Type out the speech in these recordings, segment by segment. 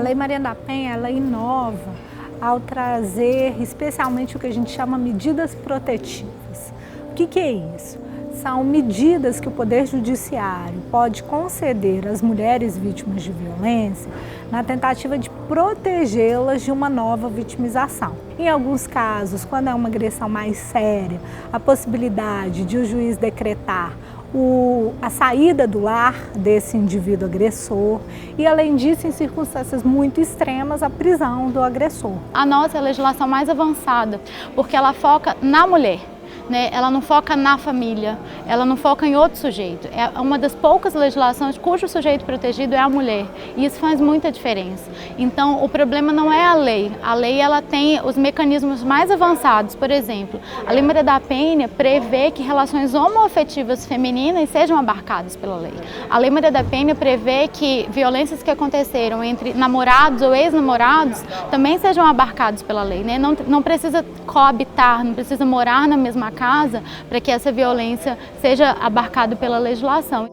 Lei Maria da Penha, ela inova ao trazer especialmente o que a gente chama medidas protetivas. O que é isso? São medidas que o Poder Judiciário pode conceder às mulheres vítimas de violência na tentativa de protegê-las de uma nova vitimização. Em alguns casos, quando é uma agressão mais séria, a possibilidade de o juiz decretar a saída do lar desse indivíduo agressor e, além disso, em circunstâncias muito extremas, a prisão do agressor. A nossa é a legislação mais avançada, porque ela foca na mulher. Ela não foca na família, ela não foca em outro sujeito. É uma das poucas legislações cujo sujeito protegido é a mulher, e isso faz muita diferença. Então, o problema não é a lei ela tem os mecanismos mais avançados. Por exemplo, a Lei Maria da Penha prevê que relações homoafetivas femininas sejam abarcadas pela lei. A Lei Maria da Penha prevê que violências que aconteceram entre namorados ou ex-namorados também sejam abarcados pela lei. Não precisa coabitar, não precisa morar na mesma casa para que essa violência seja abarcada pela legislação.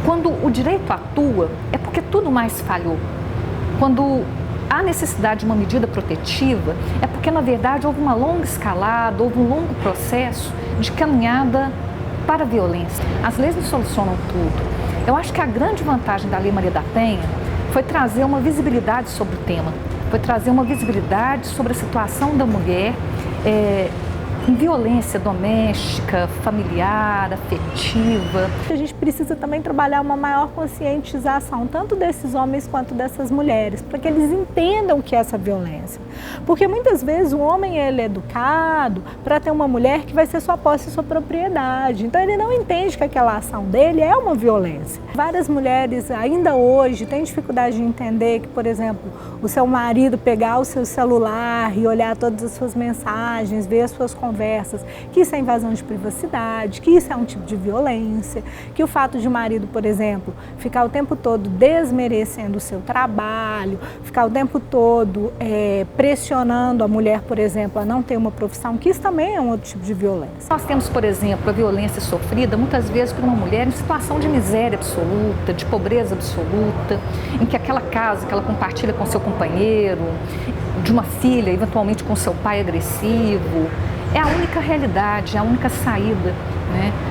Quando o direito atua, é porque tudo mais falhou. Quando há necessidade de uma medida protetiva, é porque, na verdade, houve uma longa escalada, houve um longo processo de caminhada para a violência. As leis não solucionam tudo. Eu acho que a grande vantagem da Lei Maria da Penha foi trazer uma visibilidade sobre o tema, foi trazer uma visibilidade sobre a situação da mulher em violência doméstica, familiar, afetiva. A gente precisa também trabalhar uma maior conscientização, tanto desses homens quanto dessas mulheres, para que eles entendam o que é essa violência. Porque muitas vezes o homem ele é educado para ter uma mulher que vai ser sua posse e sua propriedade. Então ele não entende que aquela ação dele é uma violência. Várias mulheres ainda hoje têm dificuldade de entender que, por exemplo, o seu marido pegar o seu celular e olhar todas as suas mensagens, ver as suas conversas, que isso é invasão de privacidade, que isso é um tipo de violência, que o fato de o marido, por exemplo, ficar o tempo todo desmerecendo o seu trabalho, ficar o tempo todo pressionando a mulher, por exemplo, a não ter uma profissão, que isso também é um outro tipo de violência. Nós temos, por exemplo, a violência sofrida muitas vezes por uma mulher em situação de miséria absoluta, de pobreza absoluta, em que aquela casa que ela compartilha com seu companheiro, de uma filha, eventualmente com seu pai agressivo, é a única realidade, é a única saída.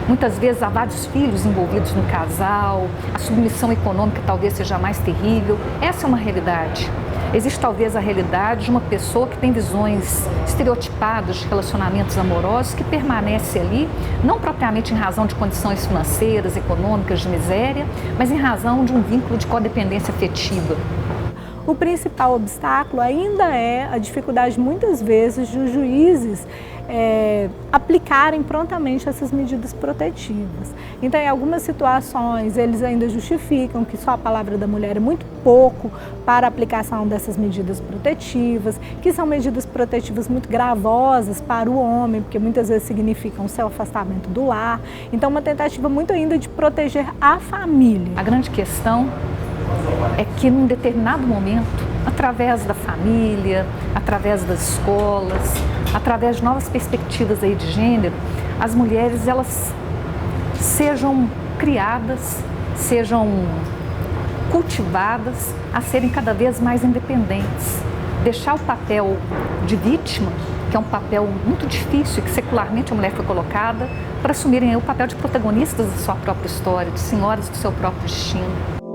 Muitas vezes há vários filhos envolvidos no casal, a submissão econômica talvez seja mais terrível. Essa é uma realidade. Existe talvez a realidade de uma pessoa que tem visões estereotipadas de relacionamentos amorosos, que permanece ali, não propriamente em razão de condições financeiras, econômicas, de miséria, mas em razão de um vínculo de codependência afetiva. O principal obstáculo ainda é a dificuldade, muitas vezes, de os juízes aplicarem prontamente essas medidas protetivas. Então, em algumas situações, eles ainda justificam que só a palavra da mulher é muito pouco para a aplicação dessas medidas protetivas, que são medidas protetivas muito gravosas para o homem, porque muitas vezes significam o seu afastamento do lar. Então, uma tentativa muito ainda de proteger a família. A grande questão é que, num determinado momento, através da família, através das escolas, através de novas perspectivas aí de gênero, as mulheres elas sejam criadas, sejam cultivadas a serem cada vez mais independentes. Deixar o papel de vítima, que é um papel muito difícil e que secularmente a mulher foi colocada, para assumirem aí o papel de protagonistas da sua própria história, de senhoras do seu próprio destino.